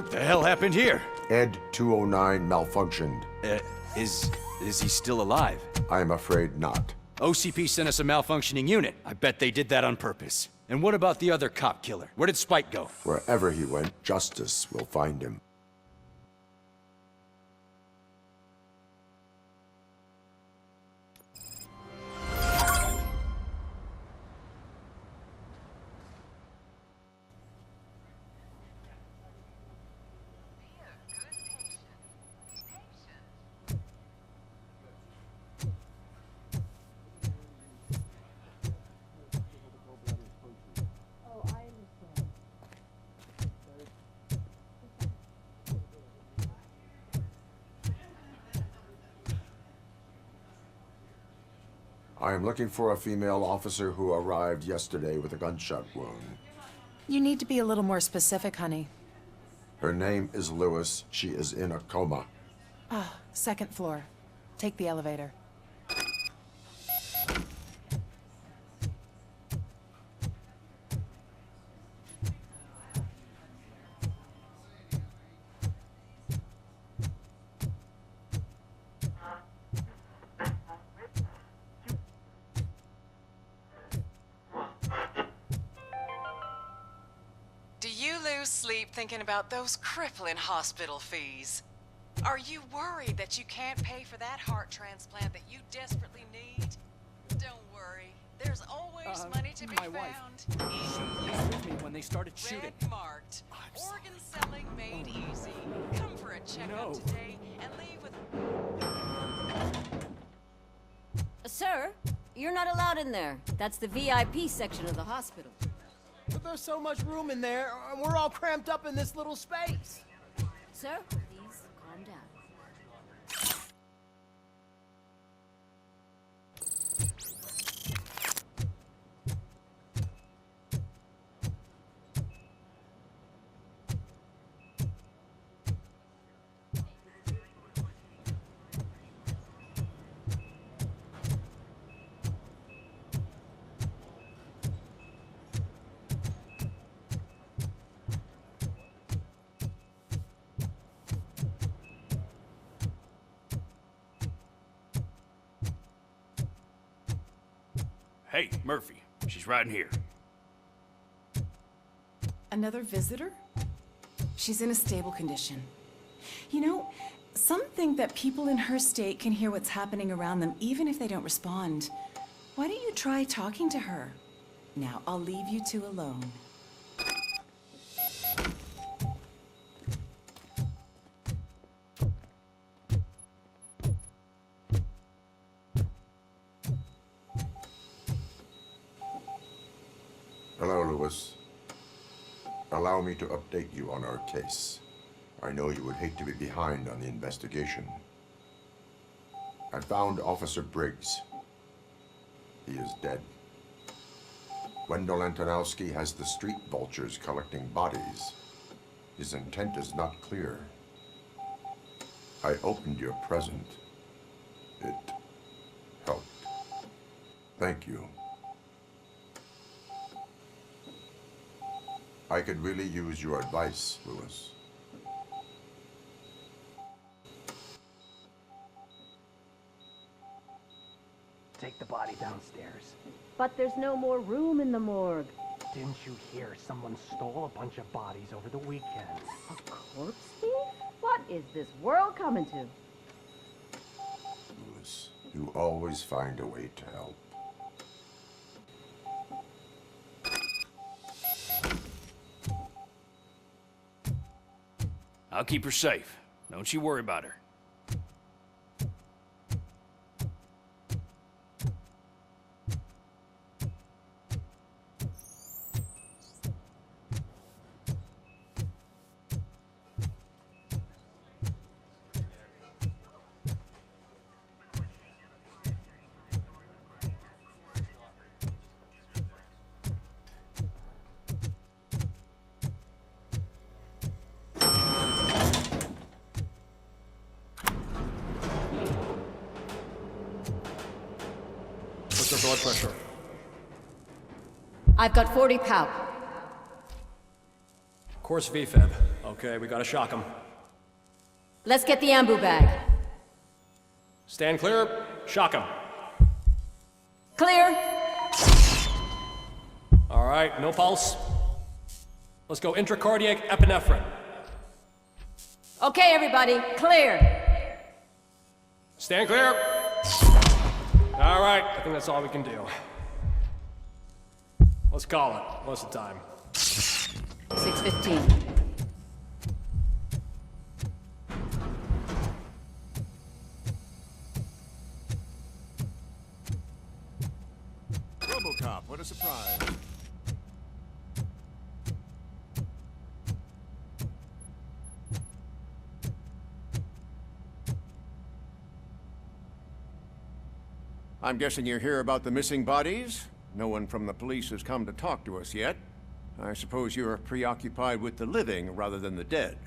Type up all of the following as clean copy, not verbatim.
The hell happened here? Ed 209 malfunctioned. Is he still alive? I'm afraid not. OCP sent us a malfunctioning unit. I bet they did that on purpose. And what about the other cop killer? Where did Spike go? Wherever he went, justice will find him. I am looking for a female officer who arrived yesterday with a gunshot wound. You need to be a little more specific, honey. Her name is Lewis. She is in a coma. Ah, second floor. Take the elevator. Do you lose sleep thinking about those crippling hospital fees? Are you worried that you can't pay for that heart transplant that you desperately need? Don't worry. There's always money to be my wife. found. She was with me when they started shooting. Red marked. Organ selling made easy. Come for a checkup today and leave with... Sir, you're not allowed in there. That's the VIP section of the hospital. But there's so much room in there, and we're all cramped up in this little space. Sir, please calm down. Hey, Murphy. She's right in here. Another visitor? She's in a stable condition. You know, some think that people in her state can hear what's happening around them even if they don't respond. Why don't you try talking to her? Now, I'll leave you two alone. Hello, Lewis. Allow me to update you on our case. I know you would hate to be behind on the investigation. I found Officer Briggs. He is dead. Wendell Antonowski has the street vultures collecting bodies. His intent is not clear. I opened your present. It helped. Thank you. I could really use your advice, Lewis. Take the body downstairs. But there's no more room in the morgue. Didn't you hear someone stole a bunch of bodies over the weekend? A corpse thief? What is this world coming to? Lewis, you always find a way to help. I'll keep her safe. Don't you worry about her. What's your blood pressure? I've got 40 pow. Course VFib. Okay, we gotta shock him. Let's get the ambu bag. Stand clear. Shock him. Clear. All right, no pulse. Let's go intracardiac epinephrine. Okay, everybody, clear. Stand clear. All right, I think that's all we can do. Let's call it. What's the time? 6:15. Robocop, what a surprise. I'm guessing you're here about the missing bodies? No one from the police has come to talk to us yet. I suppose you're preoccupied with the living rather than the dead.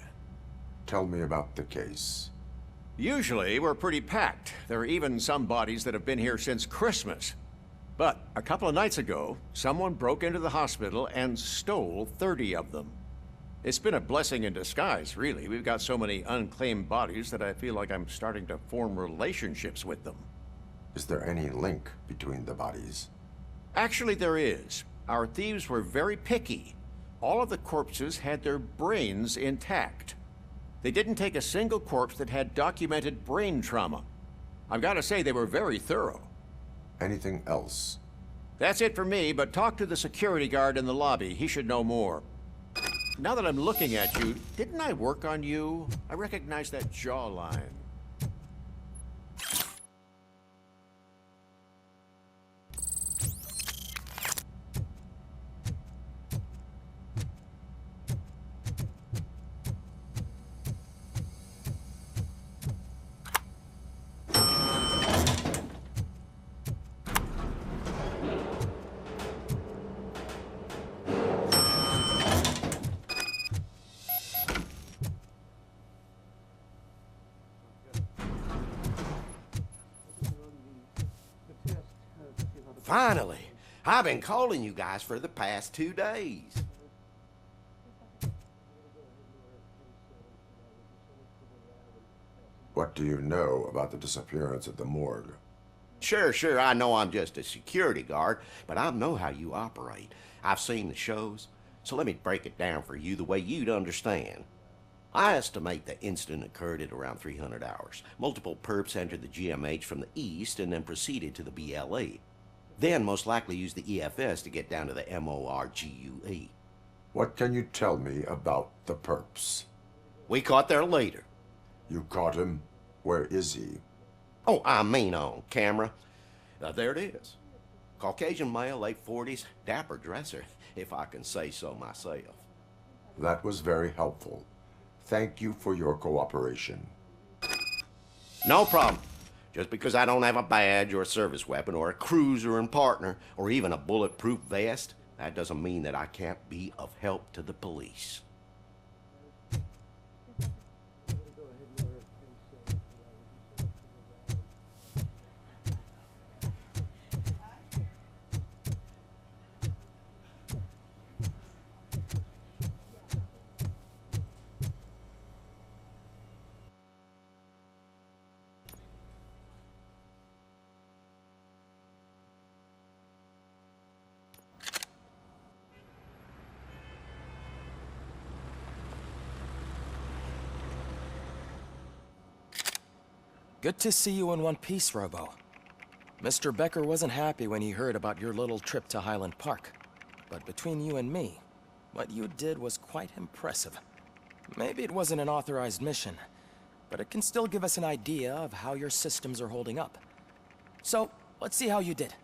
Tell me about the case. Usually, we're pretty packed. There are even some bodies that have been here since Christmas. But a couple of nights ago, someone broke into the hospital and stole 30 of them. It's been a blessing in disguise, really. We've got so many unclaimed bodies that I feel like I'm starting to form relationships with them. Is there any link between the bodies? Actually, there is. Our thieves were very picky. All of the corpses had their brains intact. They didn't take a single corpse that had documented brain trauma. I've got to say, they were very thorough. Anything else? That's it for me, but talk to the security guard in the lobby. He should know more. Now that I'm looking at you, didn't I work on you? I recognize that jawline. Finally! I've been calling you guys for the past 2 days. What do you know about the disappearance at the morgue? Sure, I know I'm just a security guard, but I know how you operate. I've seen the shows, so let me break it down for you the way you'd understand. I estimate the incident occurred at around 300 hours. Multiple perps entered the GMH from the east and then proceeded to the BLE. Then most likely used the EFS to get down to the MORGUE. What can you tell me about the perps? We caught their leader. You caught him? Where is he? Oh, I mean on camera. There it is. Caucasian male, late 40s, dapper dresser, if I can say so myself. That was very helpful. Thank you for your cooperation. No problem. Just because I don't have a badge or a service weapon or a cruiser and partner or even a bulletproof vest, that doesn't mean that I can't be of help to the police. Good to see you in one piece, Robo. Mr. Becker wasn't happy when he heard about your little trip to Highland Park. But between you and me, what you did was quite impressive. Maybe it wasn't an authorized mission, but it can still give us an idea of how your systems are holding up. So, let's see how you did.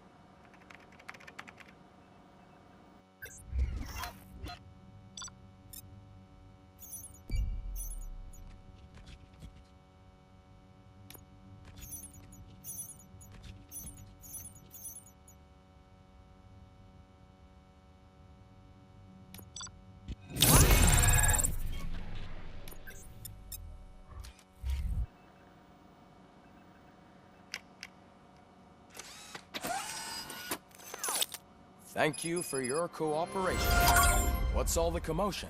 Thank you for your cooperation. What's all the commotion?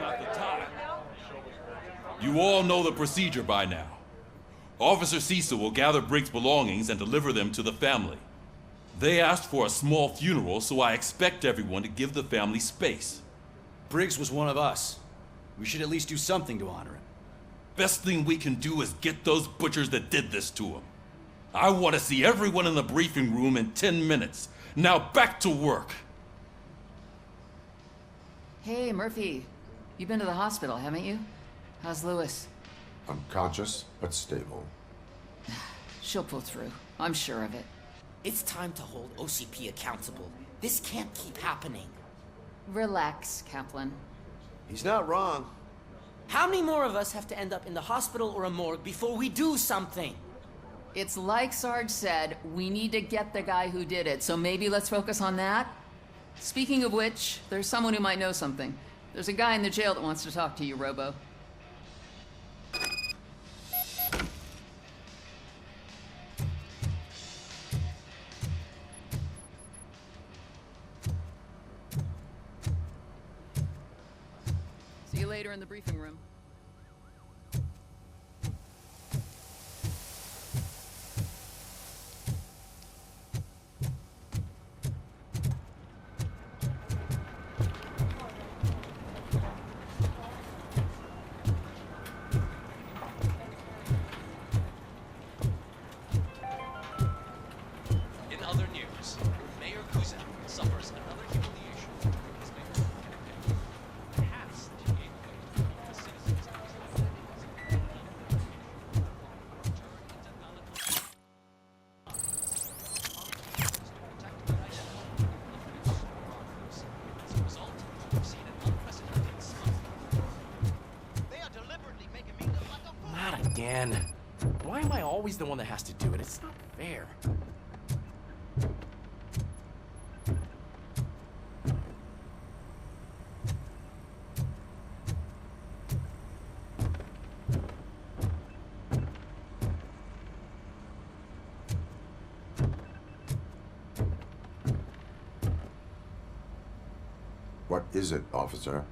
not the time. You all know the procedure by now. Officer Cecil will gather Briggs' belongings and deliver them to the family. They asked for a small funeral, so I expect everyone to give the family space. Briggs was one of us. We should at least do something to honor him. Best thing we can do is get those butchers that did this to him. I want to see everyone in the briefing room in 10 minutes. Now back to work. Hey, Murphy. You've been to the hospital, haven't you? How's Lewis? Unconscious, but stable. She'll pull through. I'm sure of it. It's time to hold OCP accountable. This can't keep happening. Relax, Kaplan. He's not wrong. How many more of us have to end up in the hospital or a morgue before we do something? It's like Sarge said, we need to get the guy who did it, so maybe let's focus on that? Speaking of which, there's someone who might know something. There's a guy in the jail that wants to talk to you, Robo. See you later in the briefing room. In other news, Mayor Kuzan suffers another humiliation during his mayoral campaign. Perhaps she gave way to the citizens of his As a result, we've seen an unprecedented slump. They are deliberately making me look like a fool. Not again. Why am I always the one that has to do it? It's not fair. What is it, officer?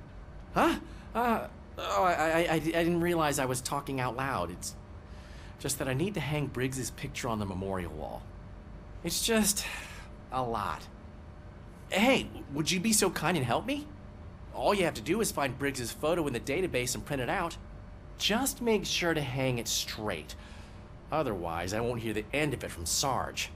Huh? I didn't realize I was talking out loud. It's just that I need to hang Briggs's picture on the memorial wall. It's just a lot. Hey, would you be so kind and help me? All you have to do is find Briggs's photo in the database and print it out. Just make sure to hang it straight. Otherwise, I won't hear the end of it from Sarge.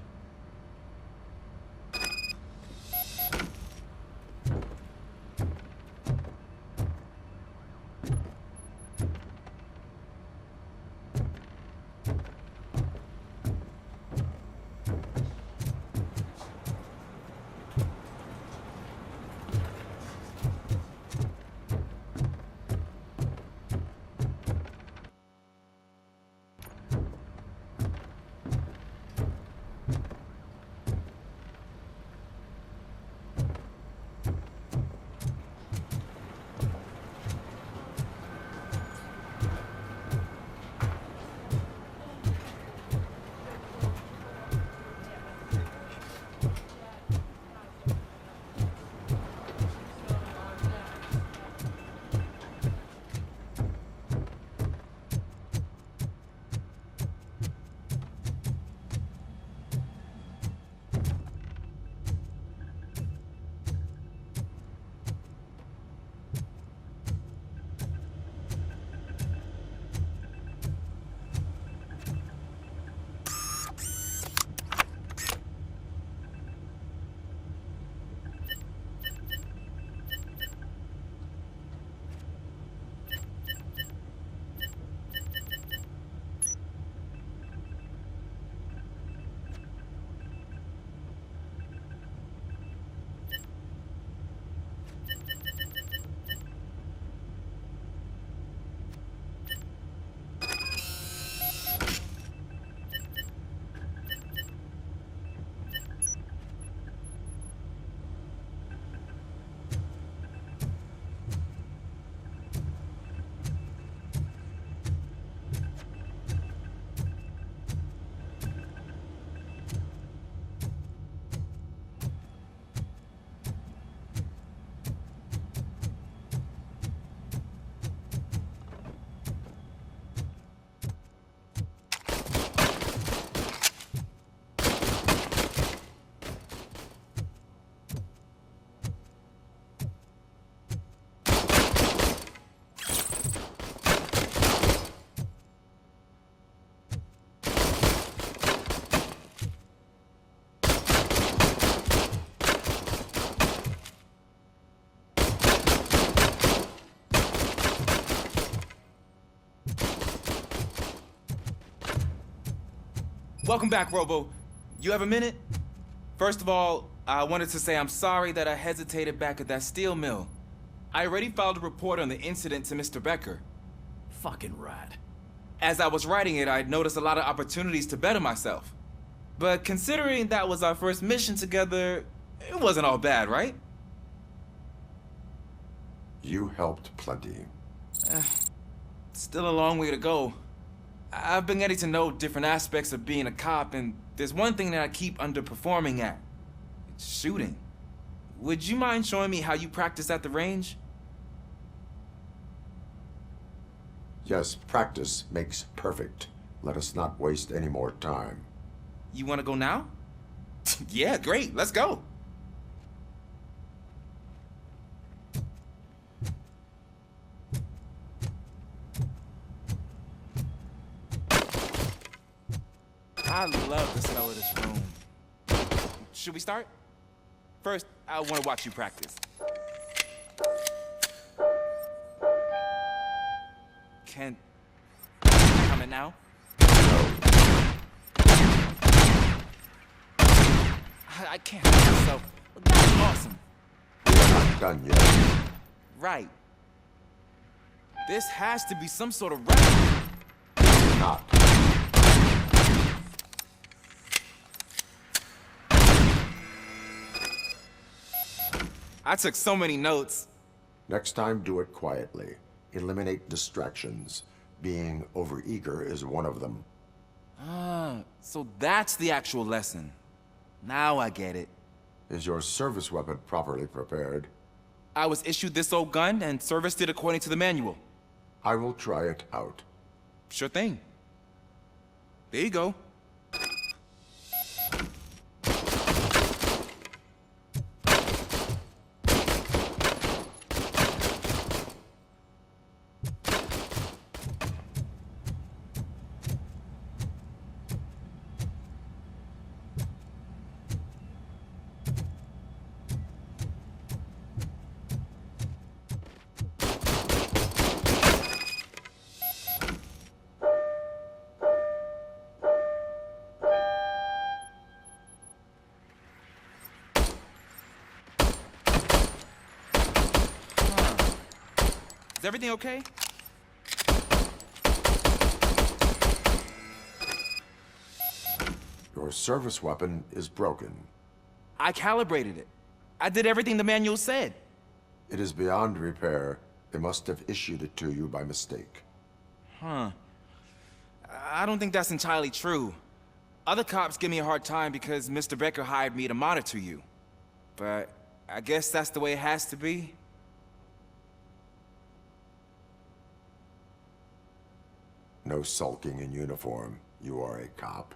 Welcome back, Robo. You have a minute? First of all, I wanted to say I'm sorry that I hesitated back at that steel mill. I already filed a report on the incident to Mr. Becker. Fucking rat. As I was writing it, I'd noticed a lot of opportunities to better myself. But considering that was our first mission together, it wasn't all bad, right? You helped plenty. Still a long way to go. I've been getting to know different aspects of being a cop, and there's one thing that I keep underperforming at. It's shooting. Would you mind showing me how you practice at the range? Yes, practice makes perfect. Let us not waste any more time. You want to go now? Yeah, great. Let's go. I love the smell of this room. Should we start? First, I want to watch you practice. Can you comment now? I can't help myself. That's awesome. We're not done yet. Right. This has to be some sort of record. Not. I took so many notes. Next time, do it quietly. Eliminate distractions. Being overeager is one of them. Ah, so that's the actual lesson. Now I get it. Is your service weapon properly prepared? I was issued this old gun and serviced it according to the manual. I will try it out. Sure thing. There you go. Is everything okay? Your service weapon is broken. I calibrated it. I did everything the manual said. It is beyond repair. They must have issued it to you by mistake. Huh. I don't think that's entirely true. Other cops give me a hard time because Mr. Becker hired me to monitor you. But I guess that's the way it has to be. No sulking in uniform. You are a cop.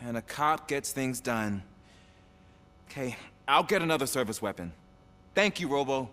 And a cop gets things done. Okay, I'll get another service weapon. Thank you, Robo.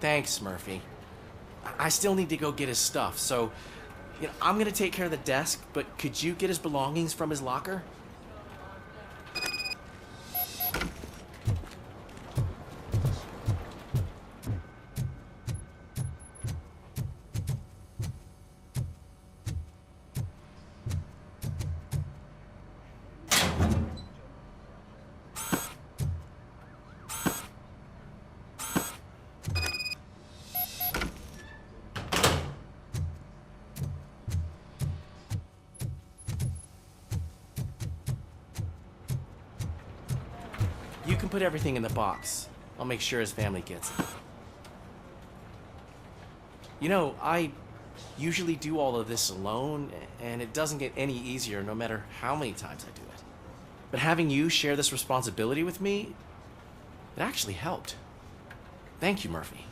Thanks, Murphy. I still need to go get his stuff, so I'm gonna take care of the desk, but could you get his belongings from his locker? You can put everything in the box. I'll make sure his family gets it. I usually do all of this alone, and it doesn't get any easier no matter how many times I do it. But having you share this responsibility with me, it actually helped. Thank you, Murphy.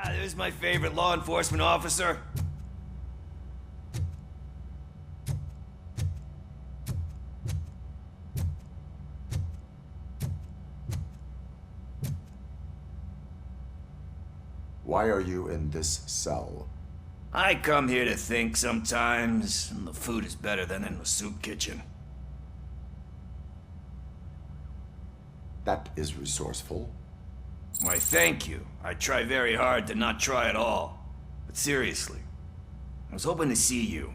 There's my favorite law enforcement officer. Why are you in this cell? I come here to think sometimes, and the food is better than in the soup kitchen. That is resourceful. Why, thank you. I try very hard to not try at all. But seriously, I was hoping to see you.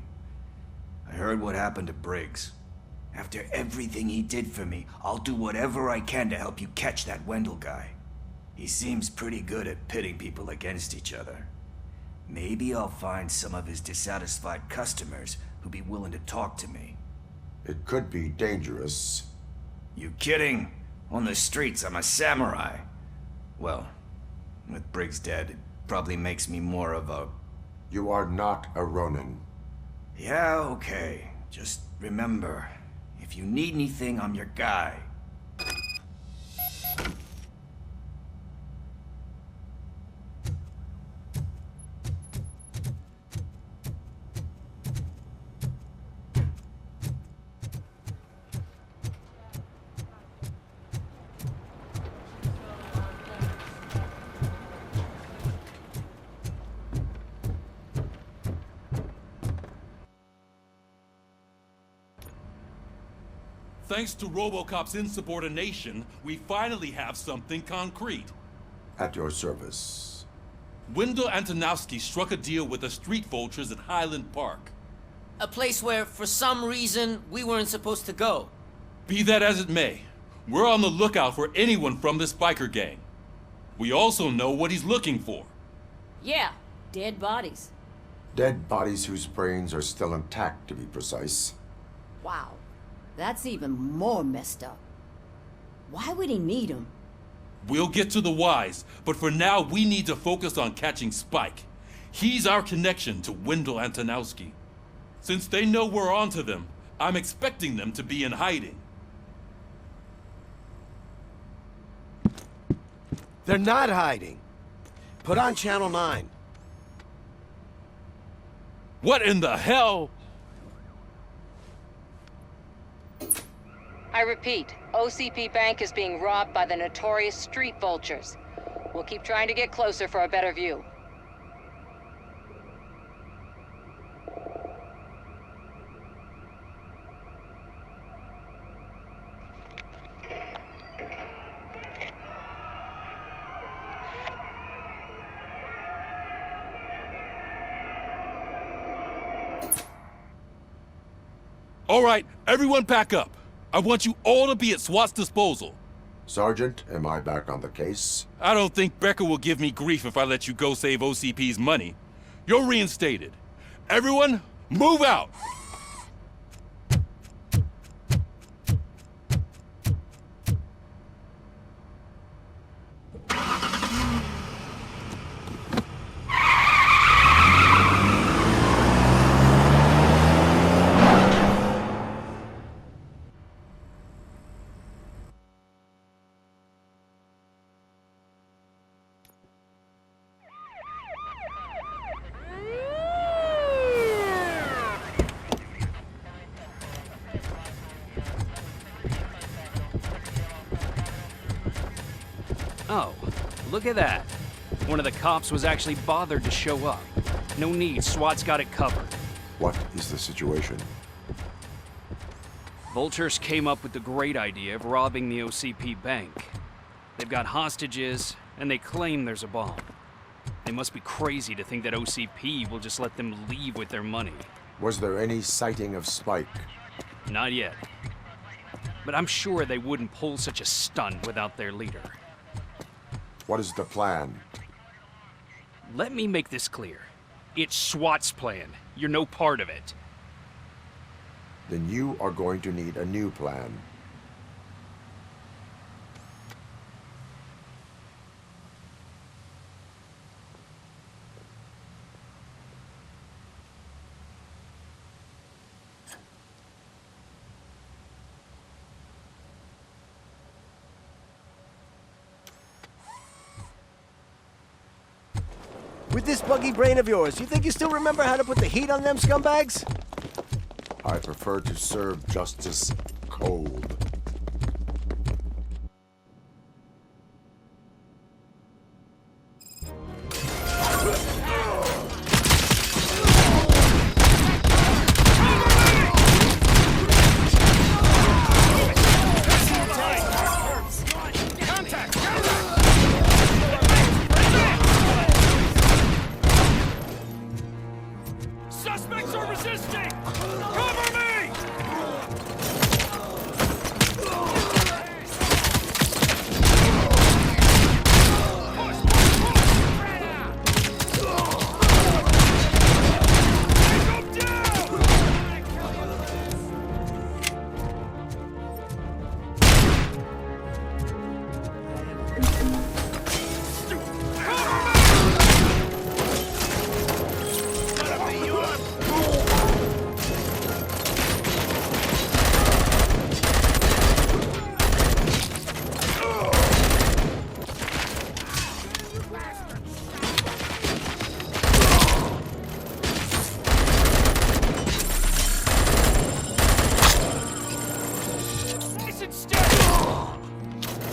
I heard what happened to Briggs. After everything he did for me, I'll do whatever I can to help you catch that Wendell guy. He seems pretty good at pitting people against each other. Maybe I'll find some of his dissatisfied customers who'd be willing to talk to me. It could be dangerous. You kidding? On the streets, I'm a samurai. Well, with Briggs dead, it probably makes me more of a... You are not a Ronin. Yeah, okay. Just remember, if you need anything, I'm your guy. Thanks to Robocop's insubordination, we finally have something concrete. At your service. Wendell Antonowski struck a deal with the street vultures at Highland Park. A place where, for some reason, we weren't supposed to go. Be that as it may, we're on the lookout for anyone from this biker gang. We also know what he's looking for. Yeah, dead bodies. Dead bodies whose brains are still intact, to be precise. Wow, that's even more messed up. Why would he need them? We'll get to the whys, but for now we need to focus on catching Spike. He's our connection to Wendell Antonowski. Since they know we're onto them, I'm expecting them to be in hiding. They're not hiding. Put on Channel 9. What in the hell? I repeat, OCP Bank is being robbed by the notorious street vultures. We'll keep trying to get closer for a better view. All right, everyone pack up. I want you all to be at SWAT's disposal. Sergeant, am I back on the case? I don't think Becker will give me grief if I let you go save OCP's money. You're reinstated. Everyone, move out! Oh, look at that. One of the cops was actually bothered to show up. No need, SWAT's got it covered. What is the situation? Vultures came up with the great idea of robbing the OCP bank. They've got hostages, and they claim there's a bomb. They must be crazy to think that OCP will just let them leave with their money. Was there any sighting of Spike? Not yet. But I'm sure they wouldn't pull such a stunt without their leader. What is the plan? Let me make this clear. It's SWAT's plan. You're no part of it. Then you are going to need a new plan. With this buggy brain of yours, you think you still remember how to put the heat on them scumbags? I prefer to serve justice cold. Suspects are resisting! Cover me!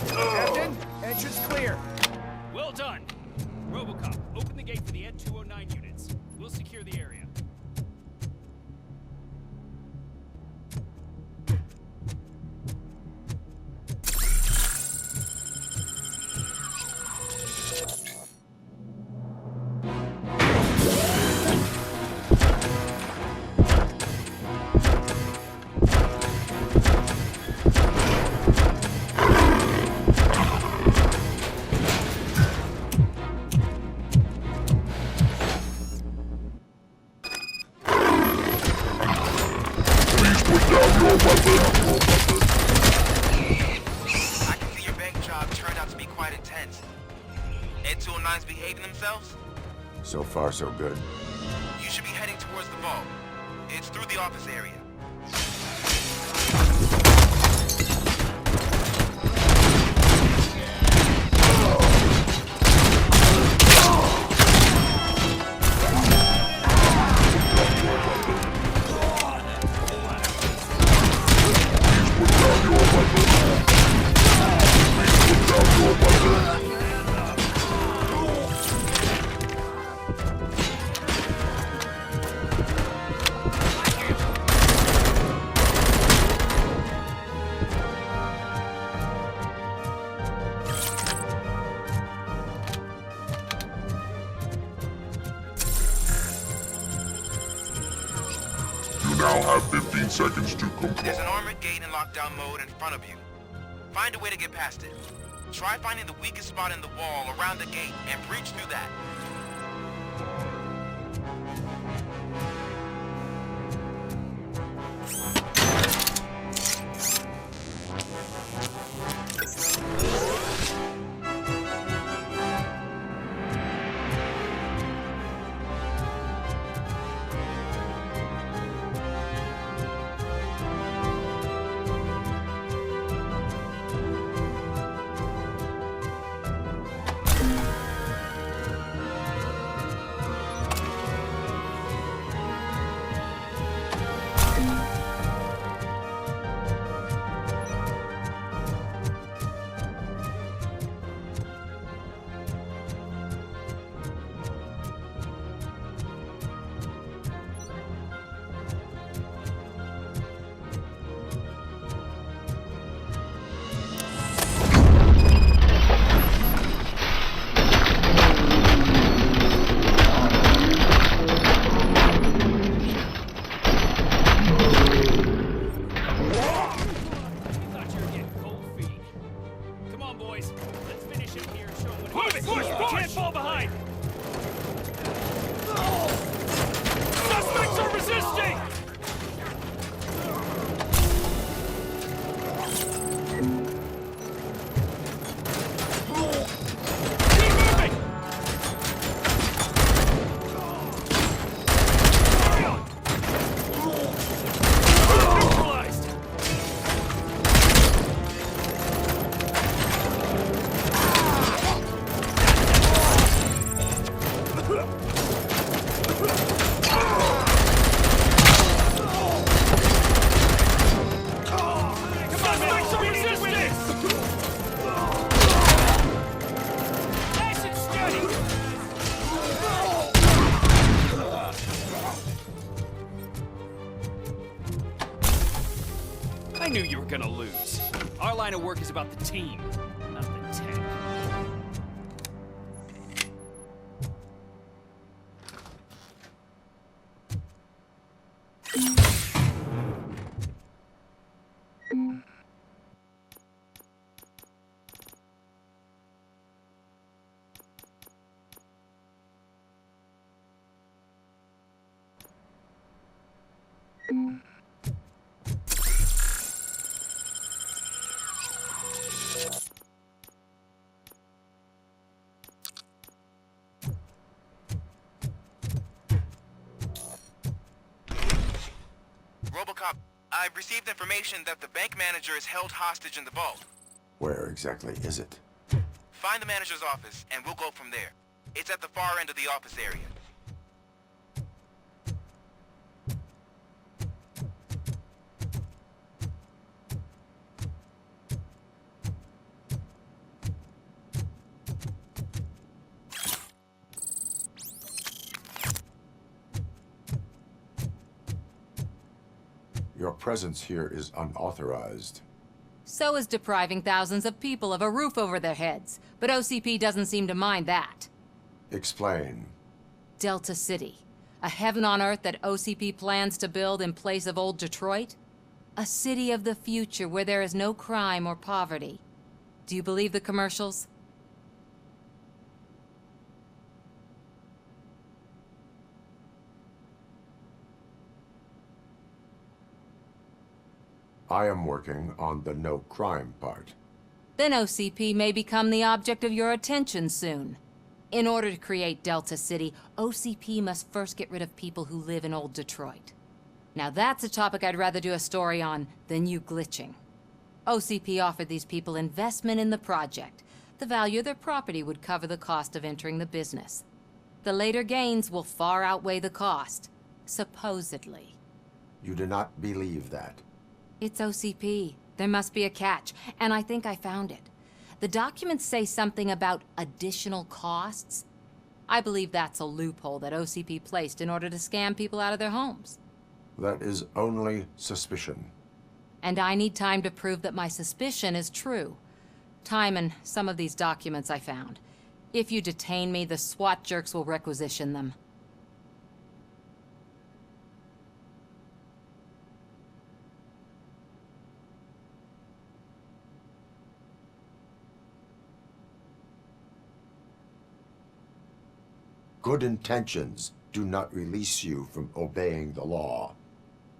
Captain, entrance clear. Well done. Robocop, open the gate for the N209 units. We'll secure the area. Ed 209's behaving themselves? So far, so good. You should be heading towards the vault. It's through the office area. Now have 15 seconds to comply. There's an armored gate in lockdown mode in front of you. Find a way to get past it. Try finding the weakest spot in the wall around the gate and breach through that. I knew you were gonna lose. Our line of work is about the team, not the tank. Robocop, I've received information that the bank manager is held hostage in the vault. Where exactly is it? Find the manager's office, and we'll go from there. It's at the far end of the office area. Your presence here is unauthorized. So is depriving thousands of people of a roof over their heads. But OCP doesn't seem to mind that. Explain. Delta City. A heaven on earth that OCP plans to build in place of old Detroit? A city of the future where there is no crime or poverty. Do you believe the commercials? I am working on the no crime part. Then OCP may become the object of your attention soon. In order to create Delta City, OCP must first get rid of people who live in old Detroit. Now that's a topic I'd rather do a story on than you glitching. OCP offered these people investment in the project. The value of their property would cover the cost of entering the business. The later gains will far outweigh the cost, supposedly. You do not believe that. It's OCP. There must be a catch, and I think I found it. The documents say something about additional costs. I believe that's a loophole that OCP placed in order to scam people out of their homes. That is only suspicion. And I need time to prove that my suspicion is true. Time and some of these documents I found. If you detain me, the SWAT jerks will requisition them. Good intentions do not release you from obeying the law.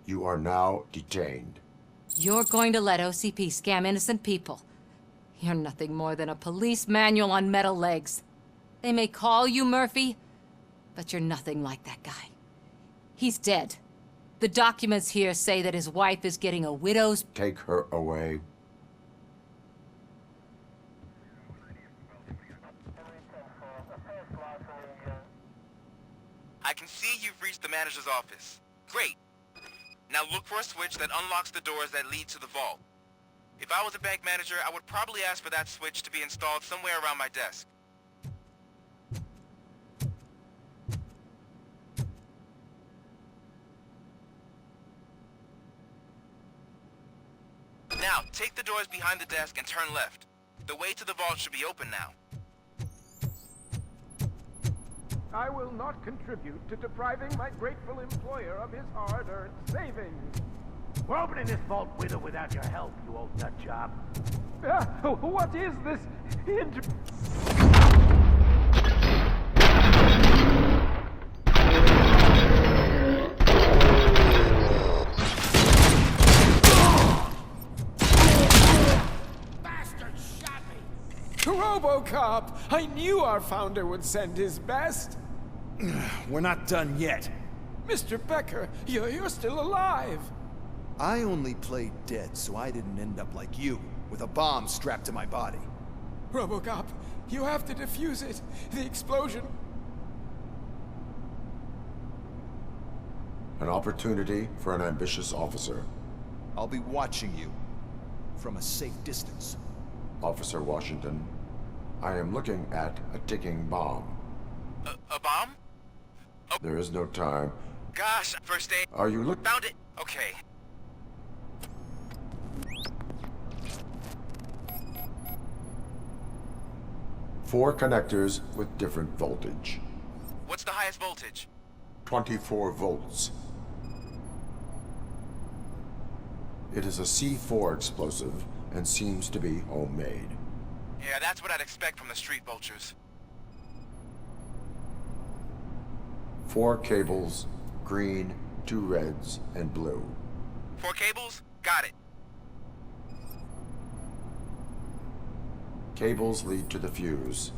You are now detained. You're going to let OCP scam innocent people. You're nothing more than a police manual on metal legs. They may call you Murphy, but you're nothing like that guy. He's dead. The documents here say that his wife is getting a widow's... Take her away. I can see you've reached the manager's office. Great. Now look for a switch that unlocks the doors that lead to the vault. If I was a bank manager, I would probably ask for that switch to be installed somewhere around my desk. Now, take the doors behind the desk and turn left. The way to the vault should be open now. I will not contribute to depriving my grateful employer of his hard-earned savings. We're opening this vault with or without your help, you old nut job. What is this? Bastard shot me! Robocop! I knew our founder would send his best. We're not done yet. Mr. Becker, you're still alive. I only played dead so I didn't end up like you, with a bomb strapped to my body. Robocop, you have to defuse it. The explosion... An opportunity for an ambitious officer. I'll be watching you, from a safe distance. Officer Washington, I am looking at a ticking bomb. A bomb? Oh. There is no time. Gosh, first aid. Are you Found it. Okay. Four connectors with different voltage. What's the highest voltage? 24 volts. It is a C4 explosive and seems to be homemade. Yeah, that's what I'd expect from the street vultures. 4 cables, green, 2 reds, and blue. 4 cables? Got it. Cables lead to the fuse.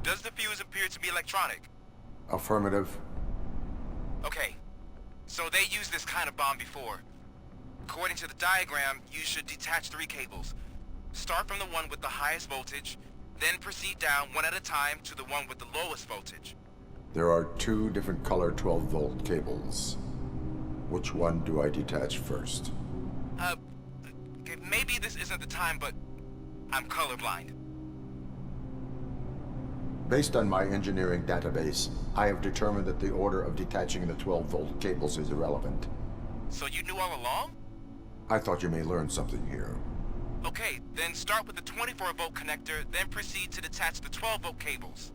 Does the fuse appear to be electronic? Affirmative. Okay. So they used this kind of bomb before. According to the diagram, you should detach 3 cables. Start from the one with the highest voltage, then proceed down one at a time to the one with the lowest voltage. There are 2 different color 12-volt cables. Which one do I detach first? Maybe this isn't the time, but I'm colorblind. Based on my engineering database, I have determined that the order of detaching the 12-volt cables is irrelevant. So you knew all along? I thought you may learn something here. Okay, then start with the 24-volt connector, then proceed to detach the 12-volt cables.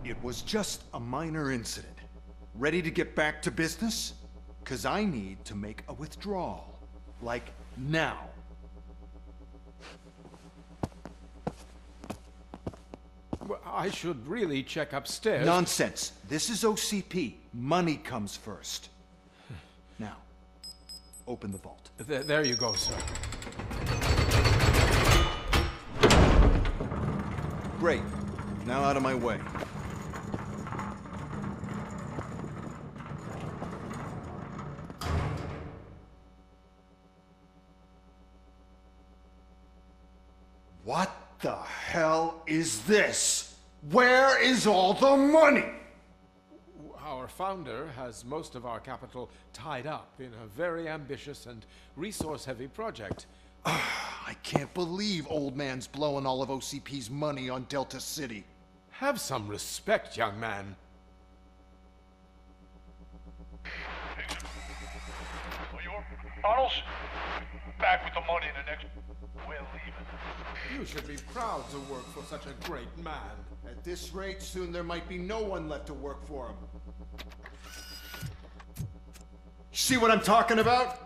It was just a minor incident. Ready to get back to business? 'Cause I need to make a withdrawal. Like, now. Well, I should really check upstairs. Nonsense. This is OCP. Money comes first. Now, open the vault. There you go, sir. Great. Now out of my way. What the hell is this? Where is all the money? Our founder has most of our capital tied up in a very ambitious and resource-heavy project. I can't believe old man's blowing all of OCP's money on Delta City. Have some respect, young man. Arnold's back with the money in the next... We're leaving. You should be proud to work for such a great man. At this rate, soon there might be no one left to work for him. See what I'm talking about?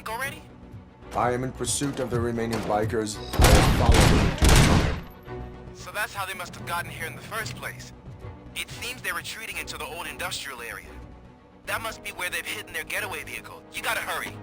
Already? I am in pursuit of the remaining bikers. I am following them to the tunnel. So that's how they must have gotten here in the first place. It seems they're retreating into the old industrial area. That must be where they've hidden their getaway vehicle. You gotta hurry.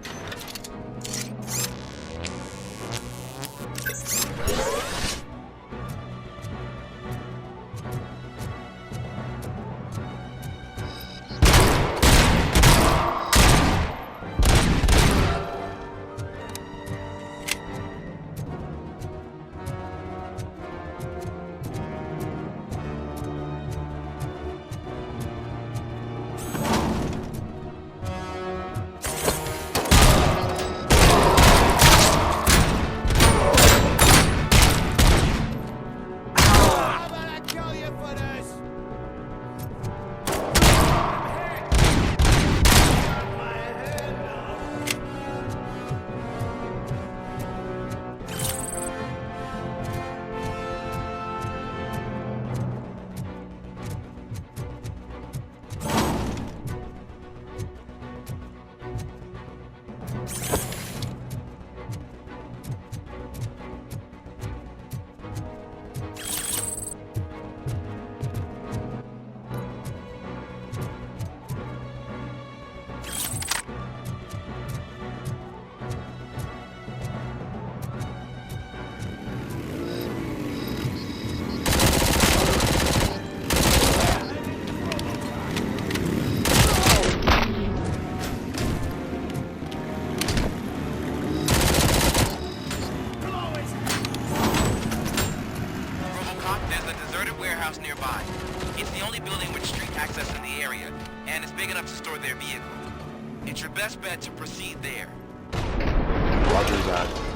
warehouse nearby. It's the only building with street access in the area, and it's big enough to store their vehicle. It's your best bet to proceed there. Roger that.